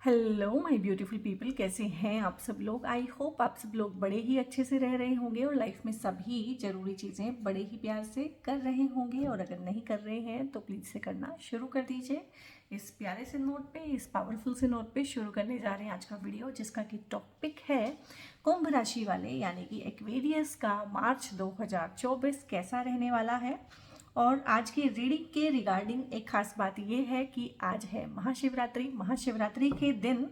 Hello my beautiful people, कैसे हैं आप सब लोग। आई होप आप सब लोग बड़े ही अच्छे से रह रहे होंगे और लाइफ में सभी ज़रूरी चीज़ें बड़े ही प्यार से कर रहे होंगे। और अगर नहीं कर रहे हैं तो प्लीज़ से करना शुरू कर दीजिए। इस प्यारे से नोट पे, इस पावरफुल से नोट पे शुरू करने जा रहे हैं आज का वीडियो, जिसका कि टॉपिक है कुंभ राशि वाले यानी कि एक्वेरियस का मार्च 2024 कैसा रहने वाला है। और आज की रीडिंग के रिगार्डिंग एक खास बात ये है कि आज है महाशिवरात्रि। महाशिवरात्रि के दिन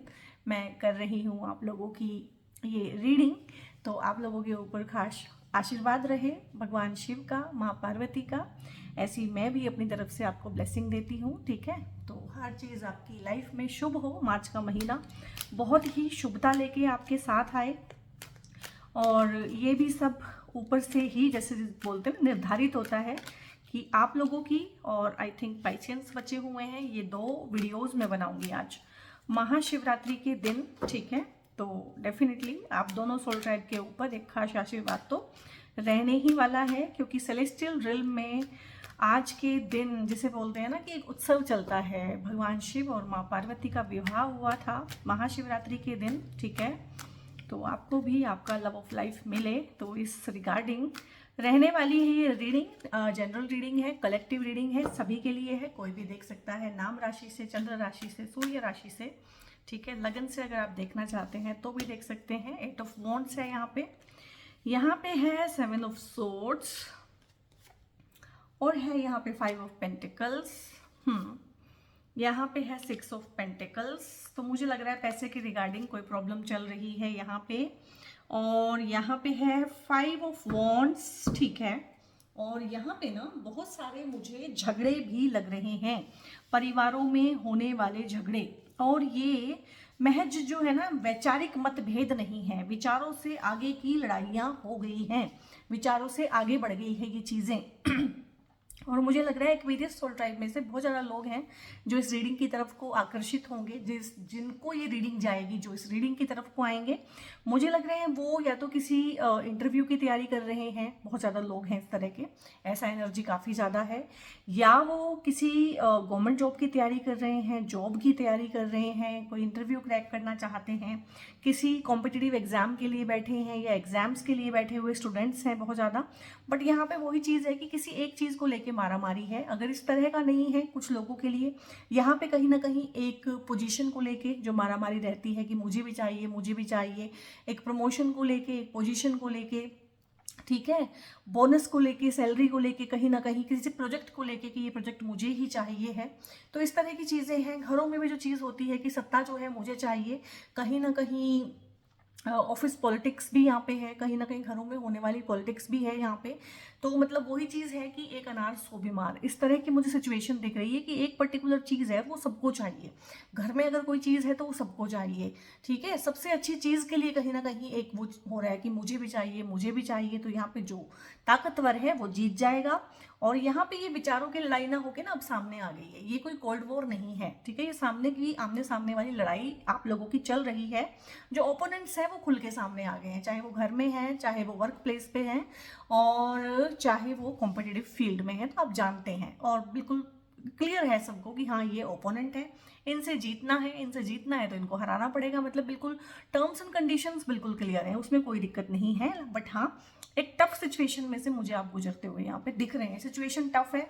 मैं कर रही हूँ आप लोगों की ये रीडिंग। तो आप लोगों के ऊपर खास आशीर्वाद रहे भगवान शिव का, माँ पार्वती का। ऐसी मैं भी अपनी तरफ से आपको ब्लेसिंग देती हूँ, ठीक है। तो हर चीज़ आपकी लाइफ में शुभ हो। मार्च का महीना बहुत ही शुभता लेके आपके साथ आए। और ये भी सब ऊपर से ही, जैसे बोलते हैं, निर्धारित होता है कि आप लोगों की, और आई थिंक बाई चांस बचे हुए हैं, ये 2 वीडियोस मैं बनाऊंगी आज महाशिवरात्रि के दिन, ठीक है। तो डेफिनेटली आप दोनों सोल ट्राइब के ऊपर एक खास आशीर्वाद तो रहने ही वाला है, क्योंकि सेलेस्टियल रिल्म में आज के दिन, जिसे बोलते हैं ना कि एक उत्सव चलता है। भगवान शिव और माँ पार्वती का विवाह हुआ था महाशिवरात्रि के दिन, ठीक है। तो आपको भी आपका लव ऑफ लाइफ मिले, तो इस रिगार्डिंग रहने वाली है ये रीडिंग। जनरल रीडिंग है, कलेक्टिव रीडिंग है, सभी के लिए है। कोई भी देख सकता है, नाम राशि से, चंद्र राशि से, सूर्य राशि से, ठीक है। लगन से अगर आप देखना चाहते हैं तो भी देख सकते हैं। 8 ऑफ वॉन्ड्स है यहाँ पे है 7 ऑफ सोर्ड्स, और है यहाँ पे 5 ऑफ पेंटिकल्स। यहाँ पे है 6 ऑफ पेंटिकल्स। तो मुझे लग रहा है पैसे के रिगार्डिंग कोई प्रॉब्लम चल रही है यहाँ पे। और यहाँ पे है 5 ऑफ वॉन्ड्स, ठीक है। और यहाँ पे ना बहुत सारे मुझे झगड़े भी लग रहे हैं, परिवारों में होने वाले झगड़े। और ये महज जो है ना, वैचारिक मतभेद नहीं है, विचारों से आगे की लड़ाइयाँ हो गई हैं, विचारों से आगे बढ़ गई है ये चीज़ें। और मुझे लग रहा है एक्वेरियस सोल ट्राइब में से बहुत ज़्यादा लोग हैं जो इस रीडिंग की तरफ को आकर्षित होंगे, जिनको ये रीडिंग जाएगी, जो इस रीडिंग की तरफ को आएंगे। मुझे लग रहे हैं वो या तो किसी इंटरव्यू की तैयारी कर रहे हैं, बहुत ज़्यादा लोग हैं इस तरह के, ऐसा एनर्जी काफ़ी ज़्यादा है। या वो किसी गवर्नमेंट जॉब की तैयारी कर रहे हैं, जॉब की तैयारी कर रहे हैं, कोई इंटरव्यू क्रैक करना चाहते हैं, किसी कॉम्पिटिटिव एग्जाम के लिए बैठे हैं, या एग्जाम्स के लिए बैठे हुए स्टूडेंट्स हैं बहुत ज़्यादा। बट यहाँ पे वही चीज़ है कि किसी एक चीज़ को लेके मारामारी है। अगर इस तरह का नहीं है कुछ लोगों के लिए, यहाँ पे कहीं ना कहीं एक पोजीशन को लेके जो मारामारी रहती है कि मुझे भी चाहिए, मुझे भी चाहिए, एक प्रमोशन को लेके, एक पोजीशन को लेके, ठीक है, बोनस को लेके, सैलरी को लेके, कहीं ना कहीं किसी प्रोजेक्ट को लेके कि ये प्रोजेक्ट मुझे ही चाहिए है। तो इस तरह की चीज़ें हैं। घरों में भी जो चीज़ होती है कि सत्ता जो है मुझे चाहिए, कहीं ना कहीं ऑफिस पॉलिटिक्स भी यहाँ पे है, कहीं ना कहीं घरों में होने वाली पॉलिटिक्स भी है यहाँ पे। तो मतलब वही चीज़ है कि एक अनार सौ बीमार, इस तरह की मुझे सिचुएशन दिख रही है कि एक पर्टिकुलर चीज़ है वो सबको चाहिए। घर में अगर कोई चीज़ है तो वो सबको चाहिए, ठीक है। सबसे अच्छी चीज़ के लिए कहीं ना कहीं एक वो हो रहा है कि मुझे भी चाहिए, मुझे भी चाहिए। तो यहाँ पे जो ताकतवर है वो जीत जाएगा। और यहाँ पे ये विचारों की लड़ाई ना होके ना अब सामने आ गई है, ये कोई कोल्ड वॉर नहीं है, ठीक है। ये सामने की, आमने सामने वाली लड़ाई आप लोगों की चल रही है। जो ओपोनेंट्स हैं वो खुल के सामने आ गए हैं, चाहे वो घर में हैं, चाहे वो वर्क प्लेस पे हैं, और चाहे वो कॉम्पिटिटिव फील्ड में है। तो आप जानते हैं और बिल्कुल क्लियर है सबको कि हाँ ये ओपोनेंट है, इनसे जीतना है, इनसे जीतना है तो इनको हराना पड़ेगा। मतलब बिल्कुल टर्म्स एंड कंडीशंस बिल्कुल क्लियर है, उसमें कोई दिक्कत नहीं है। बट हाँ, एक टफ सिचुएशन में से मुझे आप गुजरते हुए यहाँ पे दिख रहे हैं। सिचुएशन टफ है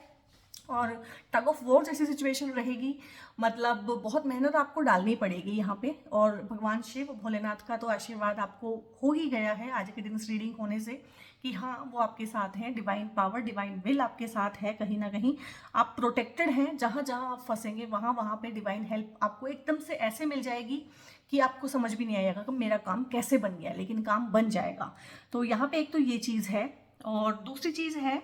और टग ऑफ वॉर जैसी सिचुएशन रहेगी। मतलब बहुत मेहनत आपको डालनी पड़ेगी यहाँ पे। और भगवान शिव भोलेनाथ का तो आशीर्वाद आपको हो ही गया है आज के दिन इस रीडिंग होने से कि हाँ वो आपके साथ हैं। डिवाइन पावर, डिवाइन विल आपके साथ है। कहीं ना कहीं आप प्रोटेक्टेड हैं। जहाँ जहाँ आप फंसेंगे वहाँ वहाँ पे डिवाइन हेल्प आपको एकदम से ऐसे मिल जाएगी कि आपको समझ भी नहीं आएगा कि मेरा काम कैसे बन गया, लेकिन काम बन जाएगा। तो यहाँ पे एक तो ये चीज़ है। और दूसरी चीज़ है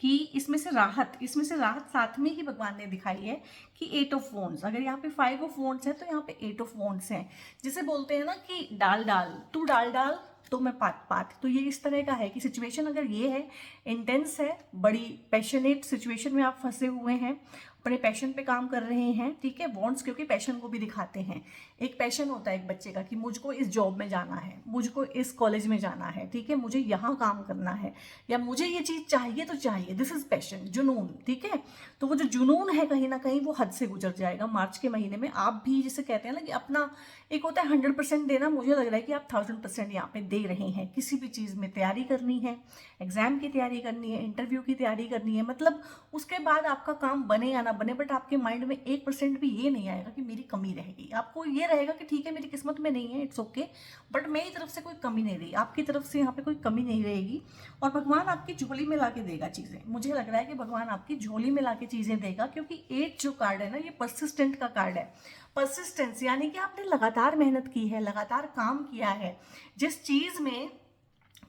कि इसमें से राहत साथ में ही भगवान ने दिखाई है कि 8 ऑफ वॉन्ड्स। अगर यहाँ पे 5 ऑफ वॉन्ड्स है तो यहाँ पे 8 ऑफ वॉन्ड्स हैं। जिसे बोलते हैं ना कि डाल डाल, तू डाल डाल तो मैं पात पात। तो ये इस तरह का है कि सिचुएशन अगर ये है, इंटेंस है, बड़ी पैशनेट सिचुएशन में आप फंसे हुए हैं, अपने पैशन पे काम कर रहे हैं, ठीक है। बॉन्ड्स क्योंकि पैशन को भी दिखाते हैं। एक पैशन होता है एक बच्चे का कि मुझको इस जॉब में जाना है, मुझको इस कॉलेज में जाना है, ठीक है, मुझे यहाँ काम करना है, या मुझे ये चीज़ चाहिए तो चाहिए, दिस इज पैशन, जुनून, ठीक है। तो वो जो जुनून है कहीं ना कहीं वो हद से गुजर जाएगा मार्च के महीने में। आप भी जिसे कहते हैं ना कि अपना एक होता है 100% देना, मुझे लग रहा है कि आप 1000% यहाँ पे दे रहे हैं। किसी भी चीज़ में तैयारी करनी है, एग्जाम की तैयारी करनी है, इंटरव्यू की तैयारी करनी है, मतलब उसके बाद आपका काम बने या ना बने, बट आपके माइंड में 1% भी ये नहीं आएगा कि मेरी कमी रहेगी। आपको ये रहेगा कि ठीक है मेरी किस्मत में नहीं है, इट्स ओके, बट मेरी तरफ से कोई कमी नहीं रही, आपकी तरफ से यहाँ पे कोई कमी नहीं रहेगी। और भगवान आपकी झोली में ला के देगा चीज़ें। मुझे लग रहा है कि भगवान आपकी झोली में ला के चीज़ें देगा, क्योंकि 8 जो कार्ड है ना, ये परसिस्टेंट का कार्ड है। परसिस्टेंस यानी कि आपने लगातार मेहनत की है, लगातार काम किया है, जिस चीज़ में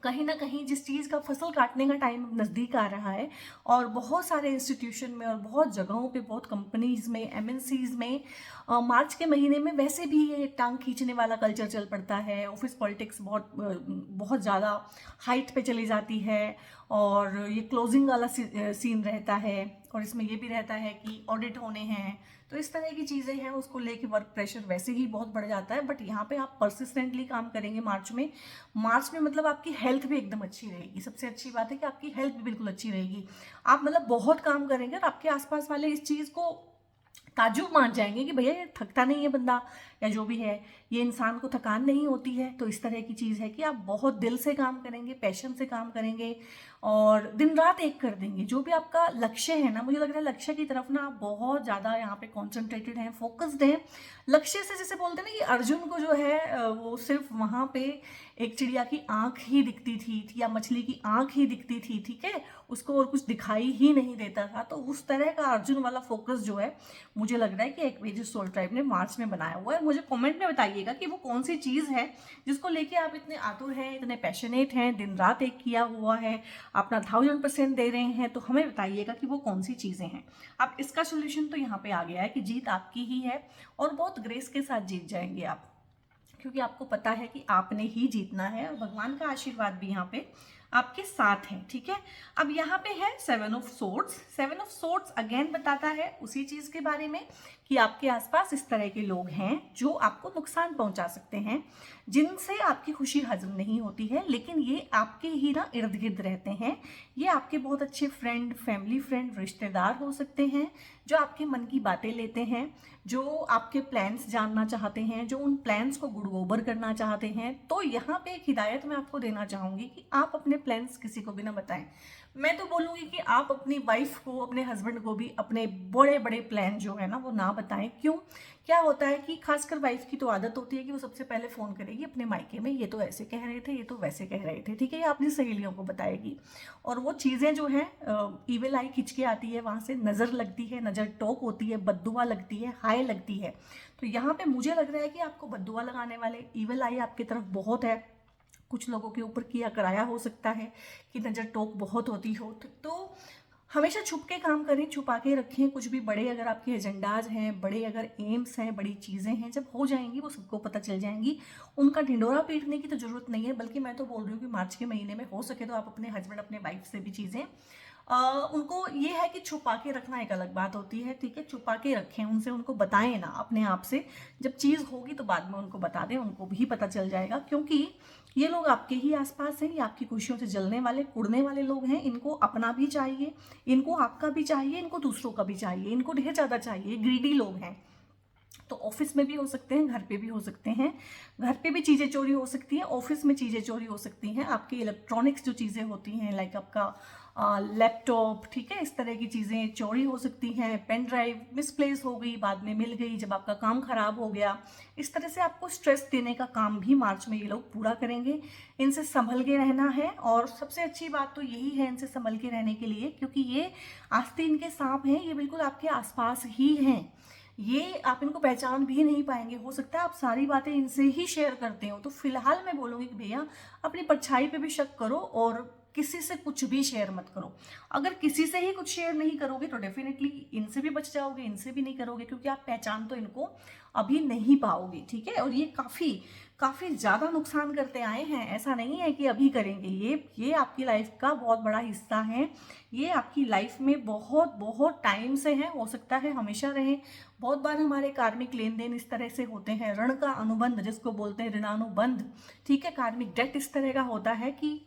कहीं ना कहीं जिस चीज़ का फसल काटने का टाइम नज़दीक आ रहा है, और बहुत सारे इंस्टीट्यूशन में और बहुत जगहों पे, बहुत कंपनीज में, एमएनसीज में मार्च के महीने में वैसे भी ये टांग खींचने वाला कल्चर चल पड़ता है। ऑफिस पॉलिटिक्स बहुत ज़्यादा हाइट पे चली जाती है, और ये क्लोजिंग वाला सीन रहता है, और इसमें ये भी रहता है कि ऑडिट होने हैं। तो इस तरह की चीज़ें हैं, उसको लेके वर्क प्रेशर वैसे ही बहुत बढ़ जाता है। बट यहाँ पे आप परसिस्टेंटली काम करेंगे मार्च में। मार्च में मतलब आपकी हेल्थ भी एकदम अच्छी रहेगी। सबसे अच्छी बात है कि आपकी हेल्थ भी बिल्कुल अच्छी रहेगी। आप मतलब बहुत काम करेंगे और आपके आसपास वाले इस चीज़ को ताज्जुब मान जाएंगे कि भैया ये थकता नहीं है बंदा, या जो भी है, ये इंसान को थकान नहीं होती है। तो इस तरह की चीज़ है कि आप बहुत दिल से काम करेंगे, पैशन से काम करेंगे, और दिन रात एक कर देंगे। जो भी आपका लक्ष्य है ना, मुझे लग रहा है लक्ष्य की तरफ ना आप बहुत ज़्यादा यहाँ पे कॉन्सेंट्रेटेड हैं, फोकस्ड हैं। लक्ष्य से जैसे बोलते हैं ना कि अर्जुन को जो है वो सिर्फ वहाँ पे एक चिड़िया की आंख ही दिखती थी, या मछली की आंख ही दिखती थी, ठीक है, उसको और कुछ दिखाई ही नहीं देता था। तो उस तरह का अर्जुन वाला फोकस जो है, मुझे लग रहा है कि एक्वेरियस सोल ट्राइब ने मार्च में बनाया हुआ है। मुझे कमेंट में बताइएगा कि वो कौन सी चीज़ है जिसको लेके आप इतने आतुर हैं, इतने पैशनेट हैं, दिन रात एक किया हुआ है, अपना 1000% दे रहे हैं। तो हमें बताइएगा कि वो कौन सी चीज़ें हैं। अब इसका सोल्यूशन तो यहाँ पे आ गया है कि जीत आपकी ही है, और बहुत ग्रेस के साथ जीत जाएंगे आप, क्योंकि आपको पता है कि आपने ही जीतना है, और भगवान का आशीर्वाद भी यहाँ पे आपके साथ है, ठीक है। अब यहाँ पे है 7 of swords. 7 of swords again बताता है उसी चीज के बारे में कि आपके आसपास इस तरह के लोग हैं जो आपको नुकसान पहुंचा सकते हैं, जिनसे आपकी खुशी हजम नहीं होती है, लेकिन ये आपके ही ना इर्द गिर्द रहते हैं। ये आपके बहुत अच्छे फ्रेंड, फैमिली फ्रेंड, रिश्तेदार हो सकते हैं, जो आपके मन की बातें लेते हैं, जो आपके प्लान्स जानना चाहते हैं, जो उन प्लान्स को गुड ओवर करना चाहते हैं। तो यहाँ पे एक हिदायत मैं आपको देना चाहूँगी कि आप अपने प्लान्स किसी को भी ना बताएं। मैं तो बोलूँगी कि आप अपनी वाइफ को, अपने हस्बैंड को भी अपने बड़े बड़े प्लान जो है ना वो ना बताएं। क्यों? क्या होता है कि खासकर वाइफ की तो आदत होती है कि वो सबसे पहले फ़ोन करेगी अपने मायके में, ये तो ऐसे कह रहे थे, ये तो वैसे कह रहे थे, ठीक है, ये अपनी सहेलियों को बताएगी। और वो चीज़ें जो हैं ईविल आई खिंच के आती है, वहाँ से नज़र लगती है, नज़र टोक होती है, बद्दुआ लगती है, हाय लगती है। तो यहाँ पे मुझे लग रहा है कि आपको बद्दुआ लगाने वाले ईविल आई आपकी तरफ बहुत है। कुछ लोगों के ऊपर किया कराया हो सकता है कि नज़र टोक बहुत होती हो। तो हमेशा छुप के काम करें, छुपा के रखें। कुछ भी बड़े अगर आपके एजेंडाज हैं, बड़े अगर एम्स हैं, बड़ी चीज़ें हैं, जब हो जाएंगी वो सबको पता चल जाएंगी। उनका ढिंडोरा पीटने की तो ज़रूरत नहीं है, बल्कि मैं तो बोल रही हूँ कि मार्च के महीने में हो सके तो आप अपने हस्बैंड, अपने वाइफ से भी चीज़ें उनको ये है कि छुपा के रखना एक अलग बात होती है, ठीक है, छुपा के रखें उनसे, उनको बताएं ना अपने आप से। जब चीज़ होगी तो बाद में उनको बता दें, उनको भी पता चल जाएगा, क्योंकि ये लोग आपके ही आसपास हैं, ये आपकी खुशियों से जलने वाले, कुड़ने वाले लोग हैं। इनको अपना भी चाहिए, इनको आपका भी चाहिए, इनको दूसरों का भी चाहिए, इनको ढेर ज़्यादा चाहिए, ग्रीडी लोग हैं। तो ऑफिस में भी हो सकते हैं, घर पे भी हो सकते हैं। घर पे भी चीज़ें चोरी हो सकती हैं, ऑफिस में चीज़ें चोरी हो सकती हैं। आपकी इलेक्ट्रॉनिक्स जो चीज़ें होती हैं, लाइक आपका लैपटॉप, ठीक है, इस तरह की चीज़ें चोरी हो सकती हैं। पेन ड्राइव मिसप्लेस हो गई, बाद में मिल गई जब आपका काम खराब हो गया। इस तरह से आपको स्ट्रेस देने का काम भी मार्च में ये लोग पूरा करेंगे। इनसे संभल के रहना है, और सबसे अच्छी बात तो यही है इनसे संभल के रहने के लिए, क्योंकि ये आस्तीन के सांप हैं, ये बिल्कुल आपके आसपास ही हैं। ये आप इनको पहचान भी नहीं पाएंगे। हो सकता है आप सारी बातें इनसे ही शेयर करते हो। तो फिलहाल मैं बोलूँगी कि भैया अपनी परछाई पे भी शक करो, और किसी से कुछ भी शेयर मत करो। अगर किसी से ही कुछ शेयर नहीं करोगे तो डेफिनेटली इनसे भी बच जाओगे, इनसे भी नहीं करोगे, क्योंकि आप पहचान तो इनको अभी नहीं पाओगे, ठीक है। और ये काफ़ी ज़्यादा नुकसान करते आए हैं, ऐसा नहीं है कि अभी करेंगे। ये आपकी लाइफ का बहुत बड़ा हिस्सा है, ये आपकी लाइफ में बहुत बहुत टाइम से है, हो सकता है हमेशा रहे। बहुत बार हमारे कार्मिक लेन देन इस तरह से होते हैं, ऋण का अनुबंध जिसको बोलते हैं, ऋणानुबंध, ठीक है। कार्मिक डेट इस तरह का होता है कि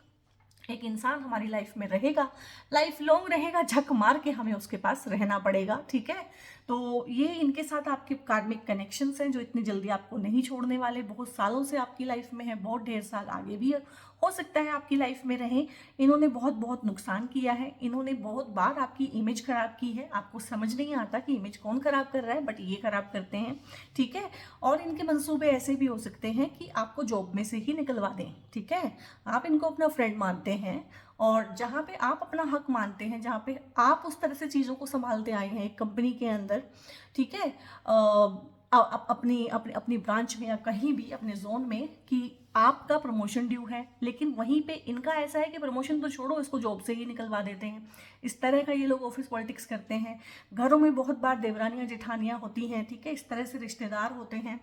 एक इंसान हमारी लाइफ में रहेगा, लाइफ लॉन्ग रहेगा, झक मार के हमें उसके पास रहना पड़ेगा, ठीक है। तो ये इनके साथ आपके कार्मिक कनेक्शंस हैं जो इतनी जल्दी आपको नहीं छोड़ने वाले, बहुत सालों से आपकी लाइफ में है, बहुत ढेर साल आगे भी हो सकता है आपकी लाइफ में रहें। इन्होंने बहुत बहुत नुकसान किया है, इन्होंने बहुत बार आपकी इमेज खराब की है। आपको समझ नहीं आता कि इमेज कौन खराब कर रहा है, बट ये खराब करते हैं, ठीक है। और इनके मंसूबे ऐसे भी हो सकते हैं कि आपको जॉब में से ही निकलवा दें, ठीक है। आप इनको अपना फ्रेंड मानते हैं और जहाँ पे आप अपना हक मानते हैं, जहाँ पे आप उस तरह से चीज़ों को संभालते आए हैं एक कंपनी के अंदर, ठीक है, अपनी अपनी अपनी ब्रांच में या कहीं भी अपने जोन में, कि आपका प्रमोशन ड्यू है, लेकिन वहीं पे इनका ऐसा है कि प्रमोशन तो छोड़ो, इसको जॉब से ही निकलवा देते हैं। इस तरह का ये लोग ऑफिस पॉलिटिक्स करते हैं। घरों में बहुत बार देवरानियां जेठानियां होती हैं, ठीक है, इस तरह से रिश्तेदार होते हैं,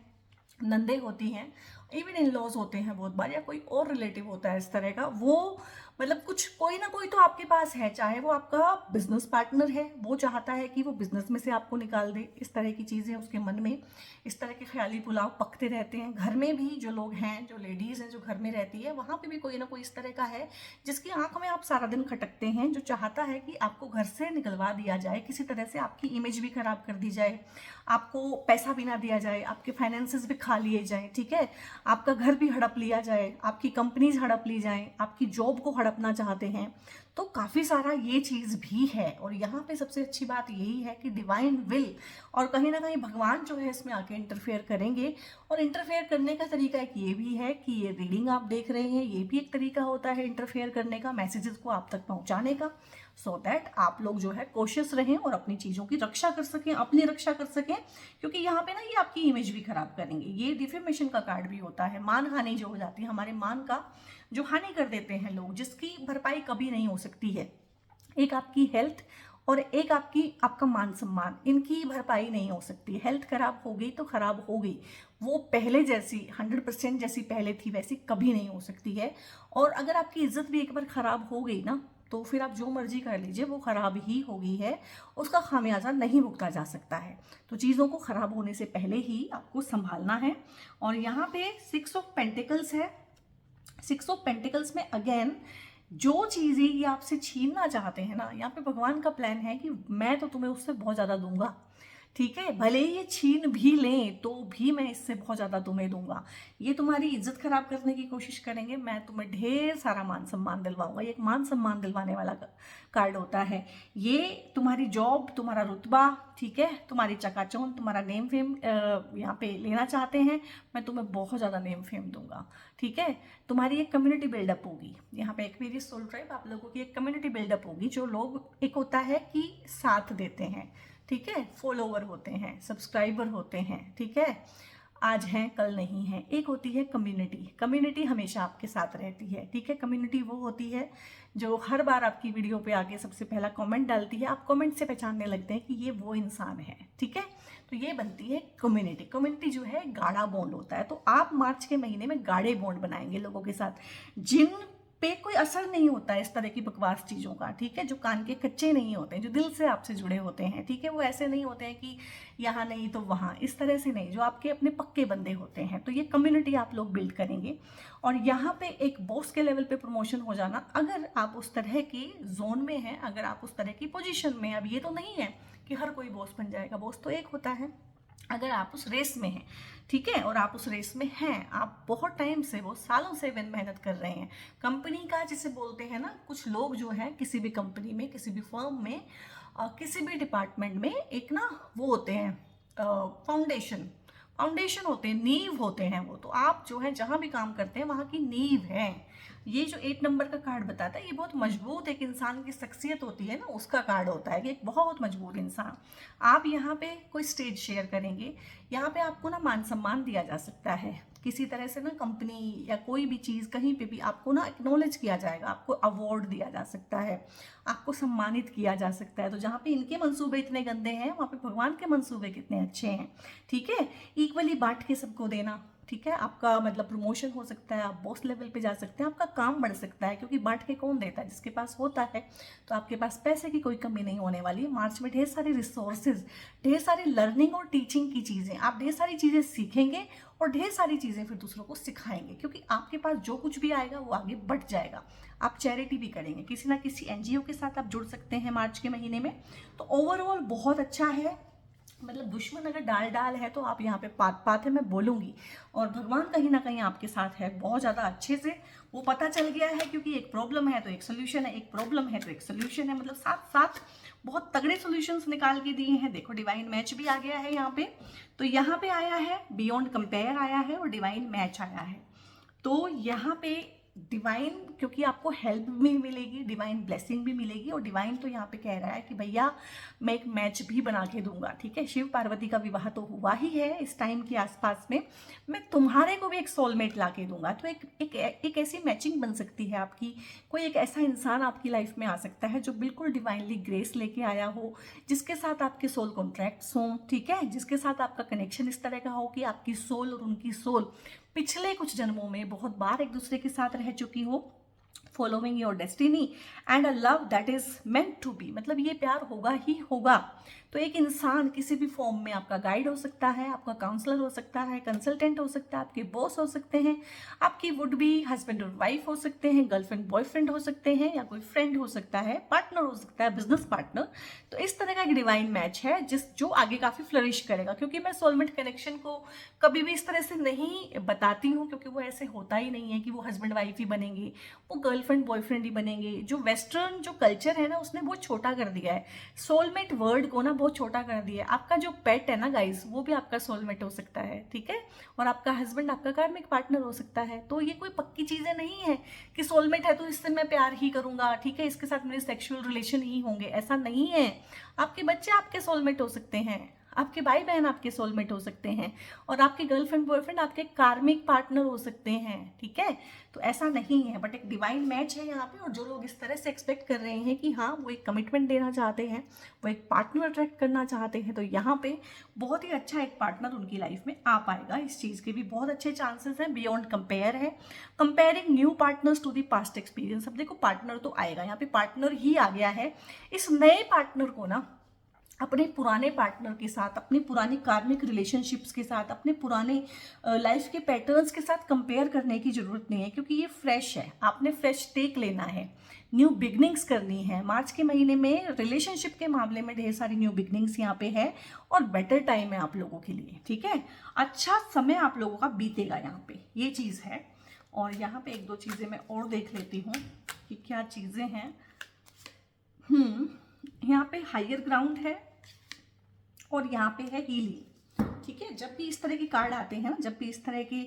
नंदे होती हैं, इवन इन लॉज होते हैं बहुत बार, या कोई और रिलेटिव होता है इस तरह का। वो मतलब कुछ कोई ना कोई तो आपके पास है, चाहे वो आपका बिजनेस पार्टनर है, वो चाहता है कि वो बिजनेस में से आपको निकाल दे, इस तरह की चीज़ें उसके मन में, इस तरह के ख्याली पुलाव पकते रहते हैं। घर में भी जो लोग हैं, जो लेडीज़ हैं जो घर में रहती है, वहाँ पे भी कोई ना कोई इस तरह का है जिसकी आंख में आप सारा दिन खटकते हैं, जो चाहता है कि आपको घर से निकलवा दिया जाए, किसी तरह से आपकी इमेज भी खराब कर दी जाए, आपको पैसा भी ना दिया जाए, आपके फाइनेंसेस भी खा लिए जाए, ठीक है, आपका घर भी हड़प लिया जाए, आपकी कंपनीज हड़प ली जाए, आपकी जॉब को हड़पना चाहते हैं। तो काफ़ी सारा ये चीज़ भी है। और यहाँ पे सबसे अच्छी बात यही है कि डिवाइन विल और कहीं ना कहीं भगवान जो है इसमें आके इंटरफेयर करेंगे। और इंटरफेयर करने का तरीका एक ये भी है कि ये रीडिंग आप देख रहे हैं, ये भी एक तरीका होता है इंटरफेयर करने का, मैसेजेस को आप तक पहुँचाने का, सो दैट आप लोग जो है कोशिश रहें और अपनी चीज़ों की रक्षा कर सकें, अपनी रक्षा कर सकें। क्योंकि यहाँ पे ना ये आपकी इमेज भी खराब करेंगे। ये डिफेमेशन का कार्ड भी होता है, मान हानि जो हो जाती है, हमारे मान का जो हानि कर देते हैं लोग, जिसकी भरपाई कभी नहीं हो सकती है। एक आपकी हेल्थ और एक आपका मान सम्मान, इनकी भरपाई नहीं हो सकती। हेल्थ खराब हो गई तो खराब हो गई, वो पहले जैसी 100% जैसी पहले थी वैसी कभी नहीं हो सकती है। और अगर आपकी इज्जत भी एक बार खराब हो गई ना, तो फिर आप जो मर्जी कर लीजिए, वो खराब ही हो गई है, उसका खामियाजा नहीं भुगता जा सकता है। तो चीज़ों को खराब होने से पहले ही आपको संभालना है। और यहाँ पे 6 ऑफ पेंटिकल्स है। 6 ऑफ पेंटिकल्स में अगेन जो चीज़ें ये आपसे छीनना चाहते हैं ना, यहाँ पे भगवान का प्लान है कि मैं तो तुम्हें उससे बहुत ज़्यादा दूंगा, ठीक है, भले ही ये छीन भी लें तो भी मैं इससे बहुत ज़्यादा तुम्हें दूंगा। ये तुम्हारी इज्जत खराब करने की कोशिश करेंगे, मैं तुम्हें ढेर सारा मान सम्मान दिलवाऊंगा। ये एक मान सम्मान दिलवाने वाला कार्ड होता है। ये तुम्हारी जॉब, तुम्हारा रुतबा, ठीक है, तुम्हारी चकाचौंध, तुम्हारा नेम फेम यहाँ पे लेना चाहते हैं, मैं तुम्हें बहुत ज़्यादा नेम फेम दूंगा, ठीक है। तुम्हारी एक कम्युनिटी बिल्डअप होगी, यहाँ पे एक्वेरियस सोल ट्राइब आप लोगों की एक कम्युनिटी बिल्डअप होगी। जो लोग, एक होता है कि साथ देते हैं, ठीक है, फॉलोवर होते हैं, सब्सक्राइबर होते हैं, ठीक है, आज हैं कल नहीं है। एक होती है कम्युनिटी, कम्युनिटी हमेशा आपके साथ रहती है, ठीक है। कम्युनिटी वो होती है जो हर बार आपकी वीडियो पे आके सबसे पहला कमेंट डालती है, आप कमेंट से पहचानने लगते हैं कि ये वो इंसान है, ठीक है। तो ये बनती है कम्युनिटी। कम्युनिटी जो है गाढ़ा बॉन्ड होता है। तो आप मार्च के महीने में गाढ़े बॉन्ड बनाएंगे लोगों के साथ, जिन पे कोई असर नहीं होता है इस तरह की बकवास चीज़ों का, ठीक है, जो कान के कच्चे नहीं होते हैं, जो दिल से आपसे जुड़े होते हैं, ठीक है, वो ऐसे नहीं होते हैं कि यहाँ नहीं तो वहाँ, इस तरह से नहीं, जो आपके अपने पक्के बंदे होते हैं। तो ये कम्युनिटी आप लोग बिल्ड करेंगे। और यहाँ पे एक बॉस के लेवल पे प्रमोशन हो जाना, अगर आप उस तरह की जोन में हैं, अगर आप उस तरह की पोजीशन में, अब ये तो नहीं है कि हर कोई बॉस बन जाएगा, बॉस तो एक होता है। अगर आप उस रेस में हैं, ठीक है, और आप उस रेस में हैं, आप बहुत टाइम से, वो सालों से मेहनत कर रहे हैं, कंपनी का जिसे बोलते हैं ना, कुछ लोग जो है किसी भी कंपनी में, किसी भी फर्म में, किसी भी डिपार्टमेंट में एक ना वो होते हैं फाउंडेशन होते हैं, नींव होते हैं वो। तो आप जो है जहाँ भी काम करते हैं वहाँ की नींव है। ये जो 8 नंबर का कार्ड बताता है, ये बहुत मजबूत एक इंसान की शख्सियत होती है ना, उसका कार्ड होता है कि एक बहुत मजबूत इंसान। आप यहाँ पे कोई स्टेज शेयर करेंगे, यहाँ पे आपको ना मान सम्मान दिया जा सकता है, किसी तरह से ना कंपनी या कोई भी चीज़ कहीं पे भी आपको ना एक्नॉलेज किया जाएगा, आपको अवार्ड दिया जा सकता है, आपको सम्मानित किया जा सकता है। तो जहाँ पे इनके मंसूबे इतने गंदे हैं, वहाँ पे भगवान के मंसूबे कितने अच्छे हैं। ठीक है, इक्वली बांट के सबको देना। ठीक है, आपका मतलब प्रमोशन हो सकता है, आप बॉस लेवल पे जा सकते हैं, आपका काम बढ़ सकता है, क्योंकि बांट के कौन देता है, जिसके पास होता है। तो आपके पास पैसे की कोई कमी नहीं होने वाली। मार्च में ढेर सारी रिसोर्सेज, ढेर सारी लर्निंग और टीचिंग की चीज़ें, आप ढेर सारी चीज़ें सीखेंगे और ढेर सारी चीज़ें फिर दूसरों को सिखाएंगे, क्योंकि आपके पास जो कुछ भी आएगा वो आगे बढ़ जाएगा। आप चैरिटी भी करेंगे, किसी ना किसी एनजीओ के साथ आप जुड़ सकते हैं मार्च के महीने में। तो ओवरऑल बहुत अच्छा है। मतलब दुश्मन अगर डाल डाल है तो आप यहाँ पे पात पात है, मैं बोलूँगी। और भगवान कहीं ना कहीं आपके साथ है, बहुत ज़्यादा अच्छे से वो पता चल गया है, क्योंकि एक प्रॉब्लम है तो एक सोल्यूशन है, एक प्रॉब्लम है तो एक सोल्यूशन है, मतलब साथ साथ बहुत तगड़े सॉल्यूशंस निकाल के दिए हैं। देखो डिवाइन मैच भी आ गया है यहाँ पे। तो यहाँ पे आया है बियॉन्ड कंपेयर आया है और डिवाइन मैच आया है। तो यहाँ पे डिवाइन, क्योंकि आपको हेल्प भी मिलेगी, डिवाइन ब्लेसिंग भी मिलेगी। और डिवाइन तो यहाँ पे कह रहा है कि भैया मैं एक मैच भी बना के दूंगा। ठीक है, शिव पार्वती का विवाह तो हुआ ही है इस टाइम के आसपास में, मैं तुम्हारे को भी एक सोलमेट ला के दूंगा। तो एक ऐसी मैचिंग बन सकती है आपकी। कोई एक ऐसा इंसान आपकी लाइफ में आ सकता है जो बिल्कुल डिवाइनली ग्रेस लेके आया हो, जिसके साथ आपके सोल कॉन्ट्रैक्ट्स हों। ठीक है, जिसके साथ आपका कनेक्शन इस तरह का हो कि आपकी सोल और उनकी सोल पिछले कुछ जन्मों में बहुत बार एक दूसरे के साथ रह चुकी हो। Following your destiny and a love that is meant to be, मतलब ये प्यार होगा ही होगा। तो एक इंसान किसी भी फॉर्म में आपका गाइड हो सकता है, आपका काउंसलर हो सकता है, कंसल्टेंट हो सकता है, आपके बॉस हो सकते हैं, आपकी वुड बी हस्बैंड और वाइफ हो सकते हैं, गर्लफ्रेंड बॉयफ्रेंड हो सकते हैं, या कोई फ्रेंड हो सकता है, पार्टनर हो सकता है, बिजनेस पार्टनर। तो इस तरह का एक डिवाइन मैच है जो आगे काफी फ्लरिश करेगा। क्योंकि मैं सोलमेट कनेक्शन को कभी भी इस तरह से नहीं बताती हूँ, क्योंकि वो ऐसे होता ही नहीं है कि वो हस्बैंड वाइफ ही बनेंगे, वो गर्लफ्रेंड बॉयफ्रेंड ही बनेंगे। जो वेस्टर्न जो कल्चर है ना, उसने बहुत छोटा कर दिया है सोलमेट वर्ड को ना, बहुत छोटा कर दिया है। आपका जो पेट है ना गाइस, वो भी आपका सोलमेट हो सकता है। ठीक है, और आपका हस्बैंड आपका कार्मिक पार्टनर हो सकता है। तो ये कोई पक्की चीजें नहीं है कि सोलमेट है तो इससे मैं प्यार ही करूंगा, ठीक है, इसके साथ मेरे सेक्सुअल रिलेशन ही होंगे, ऐसा नहीं है। आपके बच्चे आपके सोलमेट हो सकते हैं, आपके भाई बहन आपके सोलमेट हो सकते हैं, और आपके गर्लफ्रेंड बॉयफ्रेंड आपके कार्मिक पार्टनर हो सकते हैं। ठीक है, तो ऐसा नहीं है, बट एक डिवाइन मैच है यहाँ पे। और जो लोग इस तरह से एक्सपेक्ट कर रहे हैं कि हाँ वो एक कमिटमेंट देना चाहते हैं, वो एक पार्टनर अट्रैक्ट करना चाहते हैं, तो यहाँ पे बहुत ही अच्छा एक पार्टनर उनकी लाइफ में आ पाएगा। इस चीज़ के भी बहुत अच्छे चांसेस हैं। बियॉन्ड कंपेयर है, comparing new partners to the past experience. अब देखो पार्टनर तो आएगा, यहाँ पे पार्टनर ही आ गया है। इस नए पार्टनर को ना अपने पुराने पार्टनर के साथ, अपनी पुरानी कार्मिक रिलेशनशिप्स के साथ, अपने पुराने लाइफ के पैटर्न्स के साथ कंपेयर करने की ज़रूरत नहीं है, क्योंकि ये फ्रेश है। आपने फ्रेश टेक लेना है, न्यू बिगनिंग्स करनी है। मार्च के महीने में रिलेशनशिप के मामले में ढेर सारी न्यू बिगनिंग्स यहाँ पे है, और बेटर टाइम है आप लोगों के लिए। ठीक है, अच्छा समय आप लोगों का बीतेगा यहाँ पे, ये चीज़ है। और यहाँ पे एक दो चीज़ें मैं और देख लेती हूँ कि क्या चीज़ें हैं। यहाँ पे हायर ग्राउंड है और यहाँ पे है हीलिंग। ठीक है, जब भी इस तरह के कार्ड आते हैं ना, जब भी इस तरह के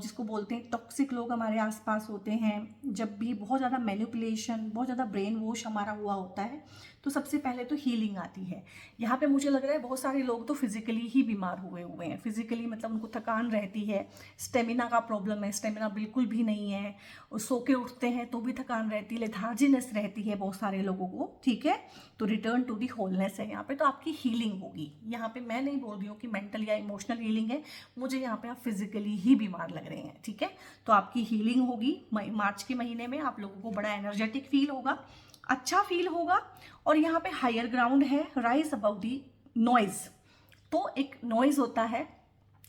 जिसको बोलते हैं टॉक्सिक लोग हमारे आसपास होते हैं, जब भी बहुत ज़्यादा मैनिपुलेशन, बहुत ज़्यादा ब्रेन वॉश हमारा हुआ होता है, तो सबसे पहले तो हीलिंग आती है। यहाँ पे मुझे लग रहा है बहुत सारे लोग तो फिजिकली ही बीमार हुए हैं। फिजिकली मतलब उनको थकान रहती है, स्टेमिना का प्रॉब्लम है, स्टेमिना बिल्कुल भी नहीं है, और सो के उठते हैं तो भी थकान रहती है, लेथार्जीनेस रहती है बहुत सारे लोगों को। ठीक है, तो रिटर्न टू दी होलनेस है यहाँ पे। तो आपकी हीलिंग होगी यहाँ पे। मैं नहीं बोल रही हूँ कि मेंटल या इमोशनल हीलिंग है, मुझे यहाँ पे आप फिजिकली ही बीमार लग रहे हैं। ठीक है, तो आपकी हीलिंग होगी मार्च के महीने में। आप लोगों को बड़ा एनर्जेटिक फील होगा, अच्छा फील होगा। और यहाँ पे हायर ग्राउंड है, राइज अबाउट दी नॉइज। तो एक नॉइज होता है,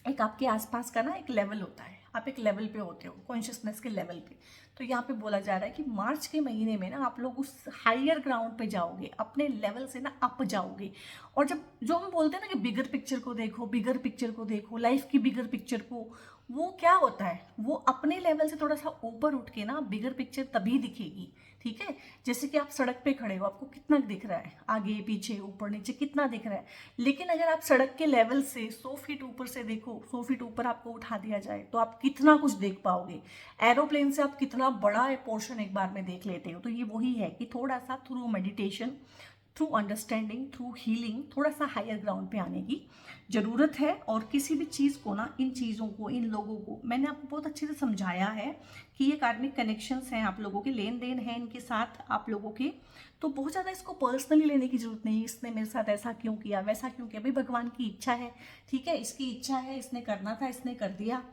एक आपके आसपास का ना एक लेवल होता है, आप एक लेवल पे होते हो, कॉन्शियसनेस के लेवल पे। तो यहाँ पे बोला जा रहा है कि मार्च के महीने में ना आप लोग उस हायर ग्राउंड पे जाओगे, अपने लेवल से ना अप जाओगे। और जब जो हम बोलते हैं ना कि बिगर पिक्चर को देखो, बिगर पिक्चर को देखो, लाइफ की बिगर पिक्चर को, वो क्या होता है, वो अपने लेवल से थोड़ा सा ऊपर उठ के ना बिगर पिक्चर तभी दिखेगी। ठीक है, जैसे कि आप सड़क पे खड़े हो, आपको कितना दिख रहा है, आगे पीछे ऊपर नीचे कितना दिख रहा है। लेकिन अगर आप सड़क के लेवल से 100 फीट ऊपर से देखो, 100 फीट ऊपर आपको उठा दिया जाए, तो आप कितना कुछ देख पाओगे। एरोप्लेन से आप कितना बड़ा पोर्शन एक बार में देख लेते हो। तो ये वही है कि थोड़ा सा through meditation, through understanding, through healing थोड़ा सा हायर ग्राउंड पे आने की ज़रूरत है। और किसी भी चीज़ को ना, इन चीज़ों को, इन लोगों को मैंने आपको बहुत अच्छे से समझाया है कि ये कार्मिक कनेक्शंस हैं, आप लोगों के लेन देन हैं इनके साथ आप लोगों के। तो बहुत ज़्यादा इसको पर्सनली लेने की जरूरत नहीं, इसने मेरे साथ ऐसा क्यों किया, वैसा क्यों किया, भाई भगवान की इच्छा है, ठीक है, इसकी इच्छा है, इसने करना था, इसने कर दिया,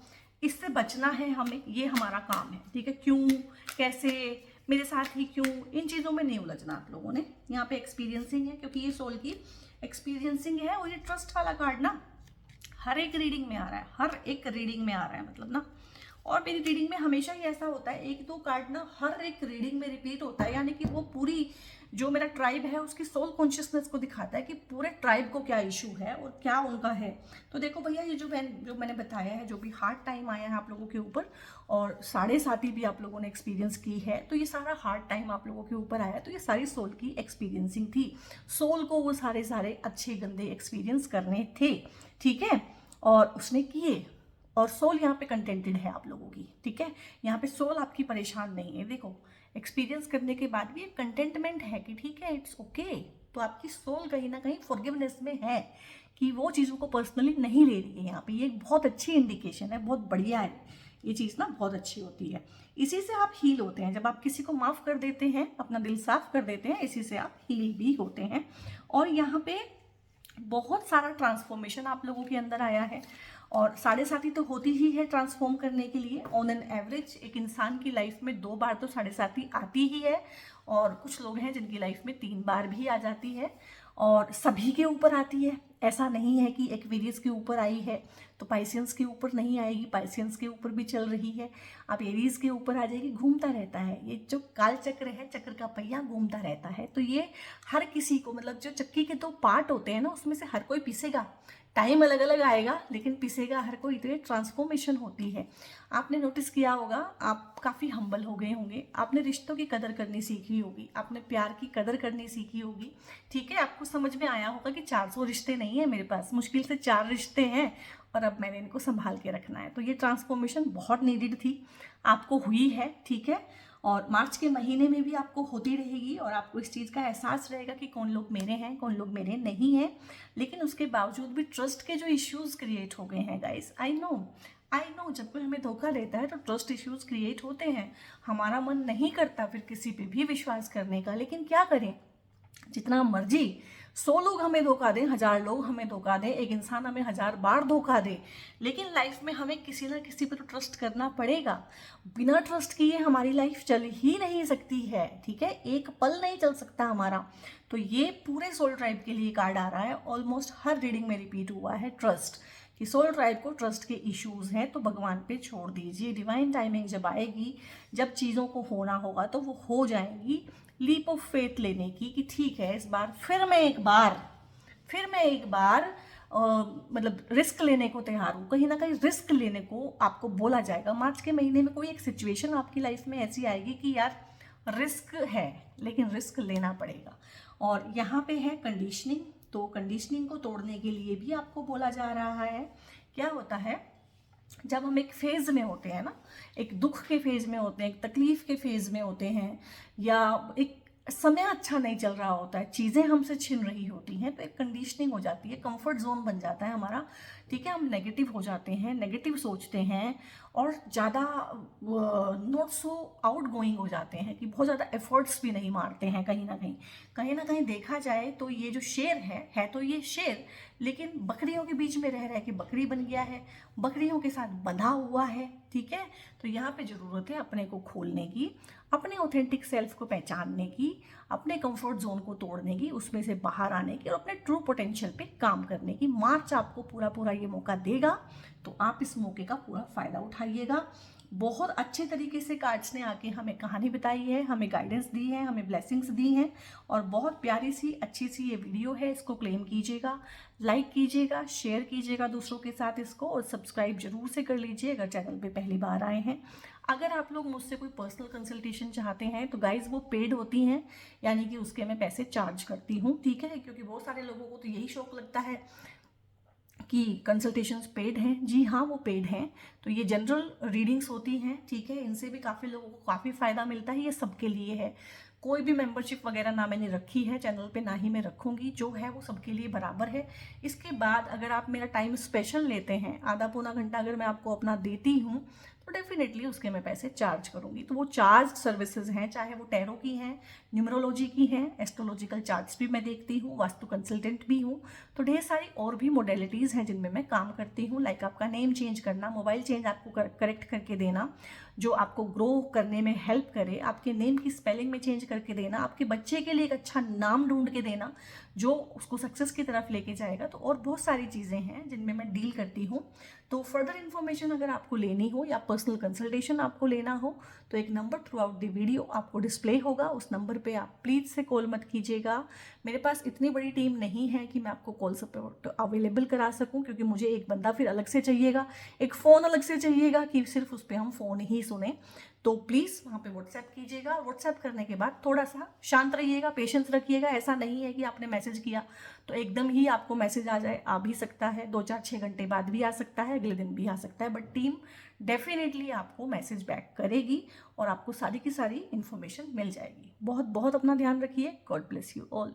इससे बचना है हमें, ये हमारा काम है, ठीक है। क्यों, कैसे, मेरे साथ ही क्यों, इन चीज़ों में नहीं उलझना आप लोगों ने। यहाँ पे एक्सपीरियंसिंग है, क्योंकि ये सोल की एक्सपीरियंसिंग है। और ये ट्रस्ट वाला कार्ड ना हर एक रीडिंग में आ रहा है, हर एक रीडिंग में आ रहा है, मतलब ना। और मेरी रीडिंग में हमेशा ही ऐसा होता है, एक दो कार्ड ना हर एक रीडिंग में रिपीट होता है, यानी कि वो पूरी जो मेरा ट्राइब है उसकी सोल कॉन्शियसनेस को दिखाता है कि पूरे ट्राइब को क्या इशू है और क्या उनका है। तो देखो भैया, ये जो मैंने बताया है, जो भी हार्ड टाइम आया है आप लोगों के ऊपर, और 7.5 भी आप लोगों ने एक्सपीरियंस की है, तो ये सारा हार्ड टाइम आप लोगों के ऊपर आया, तो ये सारी सोल की एक्सपीरियंसिंग थी। सोल को वो सारे अच्छे गंदे एक्सपीरियंस करने थे, ठीक है, और उसने किए। और सोल यहाँ पे कंटेंटेड है आप लोगों की, ठीक है। यहाँ पे सोल आपकी परेशान नहीं है। देखो, एक्सपीरियंस करने के बाद भी एक कंटेंटमेंट है कि ठीक है, इट्स ओके। तो आपकी सोल कहीं ना कहीं फॉरगिवनेस में है कि वो चीज़ों को पर्सनली नहीं ले रही है। यहाँ पे ये एक बहुत अच्छी इंडिकेशन है, बहुत बढ़िया है ये चीज़ ना, बहुत अच्छी होती है। इसी से आप हील होते हैं, जब आप किसी को माफ़ कर देते हैं, अपना दिल साफ कर देते हैं, इसी से आप हील भी होते हैं। और यहाँ पे बहुत सारा ट्रांसफॉर्मेशन आप लोगों के अंदर आया है। और 7.5 तो होती ही है ट्रांसफॉर्म करने के लिए। ऑन एन एवरेज एक इंसान की लाइफ में 2 बार तो 7.5 आती ही है, और कुछ लोग हैं जिनकी लाइफ में 3 बार भी आ जाती है, और सभी के ऊपर आती है। ऐसा नहीं है कि एक्वेरियस के ऊपर आई है तो पाइसियंस के ऊपर नहीं आएगी, पाइसियंस के ऊपर भी चल रही है, अब एरीज के ऊपर आ जाएगी। घूमता रहता है, ये जो काल चक्र है, चक्र का पहिया घूमता रहता है। तो ये हर किसी को, मतलब जो चक्की के 2 पार्ट होते हैं ना, उसमें से हर कोई पिसेगा, टाइम अलग अलग आएगा लेकिन पिसेगा हर कोई। तो ये ट्रांसफॉर्मेशन होती है। आपने नोटिस किया होगा, आप काफ़ी हम्बल हो गए होंगे, आपने रिश्तों की कदर करनी सीखी होगी, आपने प्यार की कदर करनी सीखी होगी, ठीक है। आपको समझ में आया होगा कि 400 रिश्ते नहीं है मेरे पास, मुश्किल से 4 रिश्ते हैं, और अब मैंने इनको संभाल के रखना है। तो ये ट्रांसफॉर्मेशन बहुत नीडेड थी, आपको हुई है, ठीक है। और मार्च के महीने में भी आपको होती रहेगी, और आपको इस चीज़ का एहसास रहेगा कि कौन लोग मेरे हैं, कौन लोग मेरे नहीं हैं। लेकिन उसके बावजूद भी ट्रस्ट के जो इश्यूज क्रिएट हो गए हैं गाइस, आई नो जब कोई हमें धोखा देता है तो ट्रस्ट इश्यूज क्रिएट होते हैं। हमारा मन नहीं करता फिर किसी पे भी विश्वास करने का, लेकिन क्या करें, जितना मर्जी 100 लोग हमें धोखा दें, 1000 लोग हमें धोखा दें, एक इंसान हमें 1000 बार धोखा दे, लेकिन लाइफ में हमें किसी ना किसी पर तो ट्रस्ट करना पड़ेगा। बिना ट्रस्ट किए हमारी लाइफ चल ही नहीं सकती है, ठीक है, एक पल नहीं चल सकता हमारा। तो ये पूरे सोल ट्राइब के लिए कार्ड आ रहा है, ऑलमोस्ट हर रीडिंग में रिपीट हुआ है ट्रस्ट, कि सोल ट्राइब को ट्रस्ट के इश्यूज हैं तो भगवान पे छोड़ दीजिए। डिवाइन टाइमिंग जब आएगी, जब चीज़ों को होना होगा तो वो हो जाएंगी। लीप ऑफ फेथ लेने की, कि ठीक है इस बार फिर मैं एक बार मतलब रिस्क लेने को तैयार हूँ। कहीं ना कहीं रिस्क लेने को आपको बोला जाएगा। मार्च के महीने में कोई एक सिचुएशन आपकी लाइफ में ऐसी आएगी कि यार रिस्क है, लेकिन रिस्क लेना पड़ेगा। और यहाँ पे है कंडीशनिंग, तो कंडीशनिंग को तोड़ने के लिए भी आपको बोला जा रहा है। क्या होता है, जब हम एक फेज में होते हैं ना, एक दुख के फेज में होते हैं, एक तकलीफ के फेज में होते हैं, या एक समय अच्छा नहीं चल रहा होता है, चीज़ें हमसे छिन रही होती हैं, तो एक कंडीशनिंग हो जाती है, कंफर्ट जोन बन जाता है हमारा, ठीक है। हम नेगेटिव हो जाते हैं, नेगेटिव सोचते हैं, और ज़्यादा नॉट सो आउट गोइंग हो जाते हैं, कि बहुत ज़्यादा एफर्ट्स भी नहीं मारते हैं। कहीं ना कहीं देखा जाए तो ये जो शेर है तो ये शेर, लेकिन बकरियों के बीच में रह के बकरी बन गया है, बकरियों के साथ बंधा हुआ है, ठीक है। तो यहाँ पे ज़रूरत है अपने को खोलने की, अपने ऑथेंटिक सेल्फ को पहचानने की, अपने कंफर्ट जोन को तोड़ने की, उसमें से बाहर आने की, और अपने ट्रू पोटेंशियल पे काम करने की। मार्च आपको पूरा ये मौका देगा, तो आप इस मौके का पूरा फ़ायदा उठाइएगा। बहुत अच्छे तरीके से कार्ड्स ने आके हमें कहानी बताई है, हमें गाइडेंस दी है, हमें ब्लेसिंग्स दी हैं, और बहुत प्यारी सी अच्छी सी ये वीडियो है। इसको क्लेम कीजिएगा, लाइक कीजिएगा, शेयर कीजिएगा दूसरों के साथ इसको, और सब्सक्राइब जरूर से कर लीजिए अगर चैनल पे पहली बार आए हैं। अगर आप लोग मुझसे कोई पर्सनल कंसल्टेशन चाहते हैं तो गाइज वो पेड होती हैं, यानी कि उसके मैं पैसे चार्ज करती हूँ, ठीक है। क्योंकि बहुत सारे लोगों को तो यही शौक लगता है कि कंसल्टेशंस पेड हैं। जी हाँ, वो पेड हैं। तो ये जनरल रीडिंग्स होती हैं, ठीक है, इनसे भी काफ़ी लोगों को काफ़ी फ़ायदा मिलता है, ये सबके लिए है। कोई भी मेंबरशिप वगैरह ना मैंने रखी है चैनल पे, ना ही मैं रखूँगी। जो है वो सबके लिए बराबर है। इसके बाद अगर आप मेरा टाइम स्पेशल लेते हैं, आधा पौना घंटा अगर मैं आपको अपना देती हूँ, तो डेफिनेटली उसके मैं पैसे चार्ज करूँगी। तो वो चार्ज सर्विसेज हैं, चाहे वो टैरो की हैं, न्यूमरोलॉजी की हैं, एस्ट्रोलॉजिकल चार्ट्स भी मैं देखती हूँ, वास्तु कंसल्टेंट भी हूँ। तो ढेर सारी और भी मोडेलिटीज़ हैं जिनमें मैं काम करती हूँ। लाइक आपका नेम चेंज करना, मोबाइल चेंज आपको करेक्ट करके देना, जो आपको ग्रो करने में हेल्प करे, आपके नेम की स्पेलिंग में चेंज करके देना, आपके बच्चे के लिए एक अच्छा नाम ढूंढ के देना जो उसको सक्सेस की तरफ लेके जाएगा। तो और बहुत सारी चीज़ें हैं जिनमें मैं डील करती हूँ। तो फर्दर इन्फॉर्मेशन अगर आपको लेनी हो या पर्सनल कंसल्टेशन आपको लेना हो, तो एक number through out the video आपको डिस्प्ले होगा, उस नंबर पे आप प्लीज़ से कॉल मत कीजिएगा। मेरे पास इतनी बड़ी टीम नहीं है कि मैं आपको कॉल सपोर्ट अवेलेबल करा सकूं, क्योंकि मुझे एक बंदा फिर अलग से चाहिएगा, एक फ़ोन अलग से चाहिएगा कि सिर्फ उस पर हम फ़ोन ही सुने। तो प्लीज़ वहाँ पे व्हाट्सएप कीजिएगा। व्हाट्सएप करने के बाद थोड़ा सा शांत रहिएगा, पेशेंस रखिएगा। ऐसा नहीं है कि आपने मैसेज किया तो एकदम ही आपको मैसेज आ जाए, आ भी सकता है, 2-4-6 घंटे बाद भी आ सकता है, अगले दिन भी आ सकता है, बट टीम डेफिनेटली आपको मैसेज बैक करेगी और आपको सारी की सारी इन्फॉर्मेशन मिल जाएगी। बहुत बहुत अपना ध्यान रखिए। God bless you all.